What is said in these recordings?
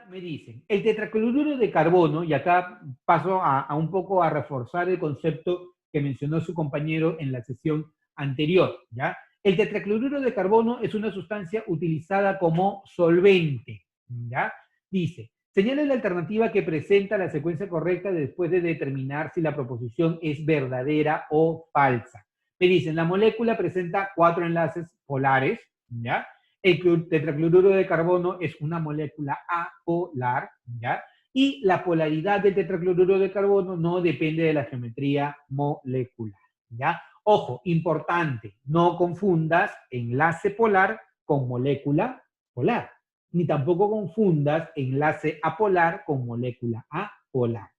Me dicen, el tetracloruro de carbono, y acá paso a un poco a reforzar el concepto que mencionó su compañero en la sesión anterior, ¿ya? El tetracloruro de carbono es una sustancia utilizada como solvente, ¿ya? Dice, señale la alternativa que presenta la secuencia correcta después de determinar si la proposición es verdadera o falsa. Me dicen, la molécula presenta 4 enlaces polares, ¿ya? El tetracloruro de carbono es una molécula apolar, ¿ya? Y la polaridad del tetracloruro de carbono no depende de la geometría molecular, ¿ya? Ojo, importante, no confundas enlace polar con molécula polar, ni tampoco confundas enlace apolar con molécula apolar.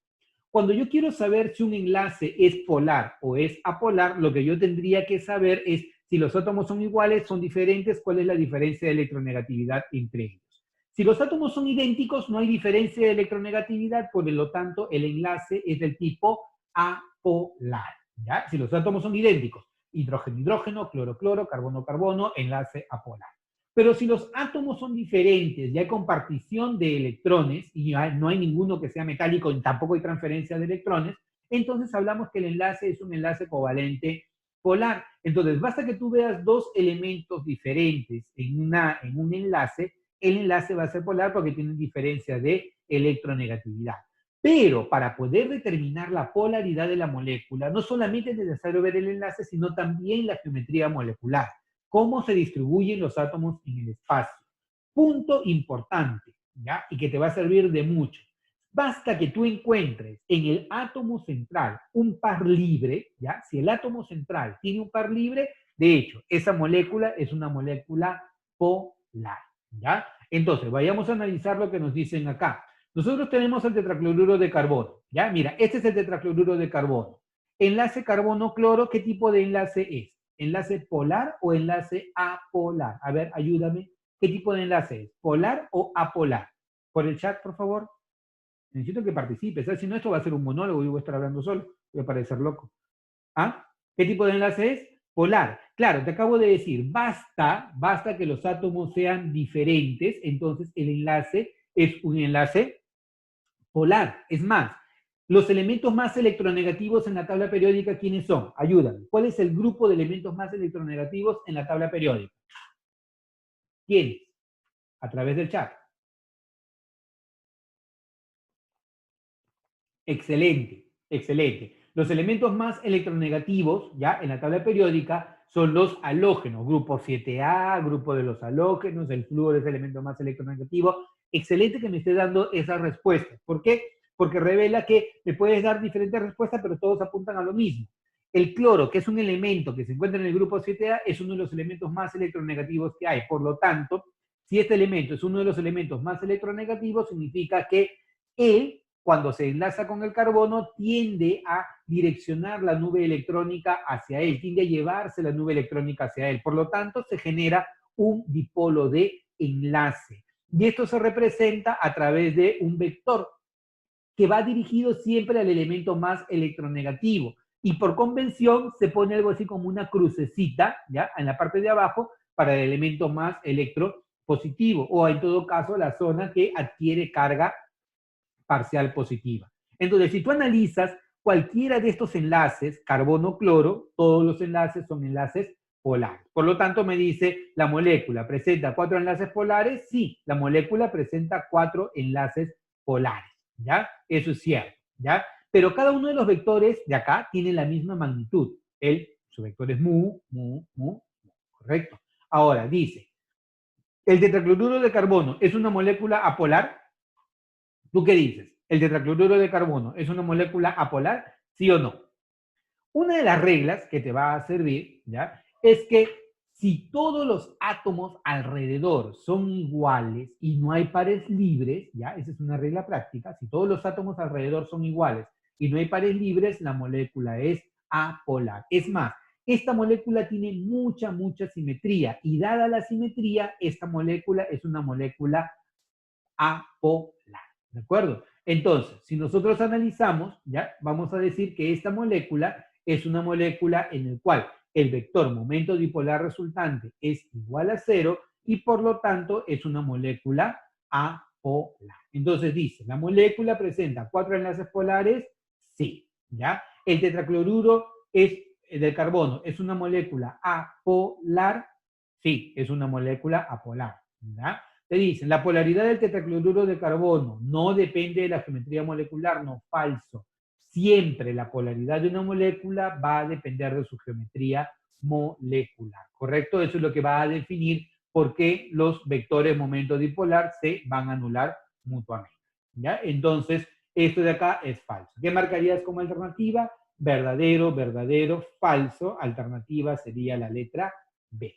Cuando yo quiero saber si un enlace es polar o es apolar, lo que yo tendría que saber es si los átomos son iguales, son diferentes, cuál es la diferencia de electronegatividad entre ellos. Si los átomos son idénticos, no hay diferencia de electronegatividad, por lo tanto, el enlace es del tipo apolar. ¿Ya? Si los átomos son idénticos, hidrógeno-hidrógeno, cloro-cloro, carbono-carbono, enlace apolar. Pero si los átomos son diferentes y hay compartición de electrones, y no hay ninguno que sea metálico y tampoco hay transferencia de electrones, entonces hablamos que el enlace es un enlace covalente polar. Entonces, basta que tú veas dos elementos diferentes en un enlace, el enlace va a ser polar porque tienen diferencia de electronegatividad. Pero para poder determinar la polaridad de la molécula, no solamente es necesario ver el enlace, sino también la geometría molecular. Cómo se distribuyen los átomos en el espacio. Punto importante, ¿ya? Y que te va a servir de mucho. Basta que tú encuentres en el átomo central un par libre, ¿ya? Si el átomo central tiene un par libre, de hecho, esa molécula es una molécula polar, ¿ya? Entonces, vayamos a analizar lo que nos dicen acá. Nosotros tenemos el tetracloruro de carbono, ¿ya? Mira, este es el tetracloruro de carbono. Enlace carbono-cloro, ¿qué tipo de enlace es? ¿Enlace polar o enlace apolar? A ver, ayúdame. ¿Qué tipo de enlace es? ¿Polar o apolar? Por el chat, por favor. Necesito que participes. ¿Sabes? Si no, esto va a ser un monólogo y voy a estar hablando solo. Voy a parecer loco. ¿Ah? ¿Qué tipo de enlace es? Polar. Claro, te acabo de decir, basta que los átomos sean diferentes, entonces el enlace es un enlace polar. Es más, los elementos más electronegativos en la tabla periódica, ¿quiénes son? Ayúdame. ¿Cuál es el grupo de elementos más electronegativos en la tabla periódica? ¿Quiénes? A través del chat. Excelente, excelente. Los elementos más electronegativos, ya, en la tabla periódica, son los halógenos, grupo 7A, grupo de los halógenos, el flúor es el elemento más electronegativo. Excelente que me esté dando esa respuesta. ¿Por qué? Porque revela que me puedes dar diferentes respuestas, pero todos apuntan a lo mismo. El cloro, que es un elemento que se encuentra en el grupo 7A, es uno de los elementos más electronegativos que hay. Por lo tanto, si este elemento es uno de los elementos más electronegativos, significa que él, cuando se enlaza con el carbono, tiende a direccionar la nube electrónica hacia él, tiende a llevarse la nube electrónica hacia él. Por lo tanto, se genera un dipolo de enlace. Y esto se representa a través de un vector que va dirigido siempre al elemento más electronegativo. Y por convención se pone algo así como una crucecita, ¿ya? En la parte de abajo para el elemento más electropositivo, o en todo caso la zona que adquiere carga parcial positiva. Entonces, si tú analizas cualquiera de estos enlaces, carbono-cloro, todos los enlaces son enlaces polares. Por lo tanto, me dice, ¿la molécula presenta 4 enlaces polares? Sí, la molécula presenta 4 enlaces polares, ¿ya? Eso es cierto, ¿ya? Pero cada uno de los vectores de acá tiene la misma magnitud. Su vector es mu, correcto. Ahora, dice, ¿el tetracloruro de carbono es una molécula apolar? ¿Tú qué dices? ¿El tetracloruro de carbono es una molécula apolar? ¿Sí o no? Una de las reglas que te va a servir, ¿ya? Es que si todos los átomos alrededor son iguales y no hay pares libres, ¿ya? Esa es una regla práctica. Si todos los átomos alrededor son iguales y no hay pares libres, la molécula es apolar. Es más, esta molécula tiene mucha simetría y dada la simetría, esta molécula es una molécula apolar. ¿De acuerdo? Entonces, si nosotros analizamos, ya vamos a decir que esta molécula es una molécula en la cual el vector momento dipolar resultante es igual a 0 y por lo tanto es una molécula apolar. apolar. Entonces dice, ¿la molécula presenta 4 enlaces polares? Sí, ¿ya? El tetracloruro del carbono es una molécula apolar. Sí, es una molécula apolar, ¿ya? Te dicen, la polaridad del tetracloruro de carbono no depende de la geometría molecular, no, falso. Siempre la polaridad de una molécula va a depender de su geometría molecular, ¿correcto? Eso es lo que va a definir por qué los vectores momento dipolar se van a anular mutuamente, ¿ya? Entonces, esto de acá es falso. ¿Qué marcarías como alternativa? Verdadero, verdadero, falso. Alternativa sería la letra B.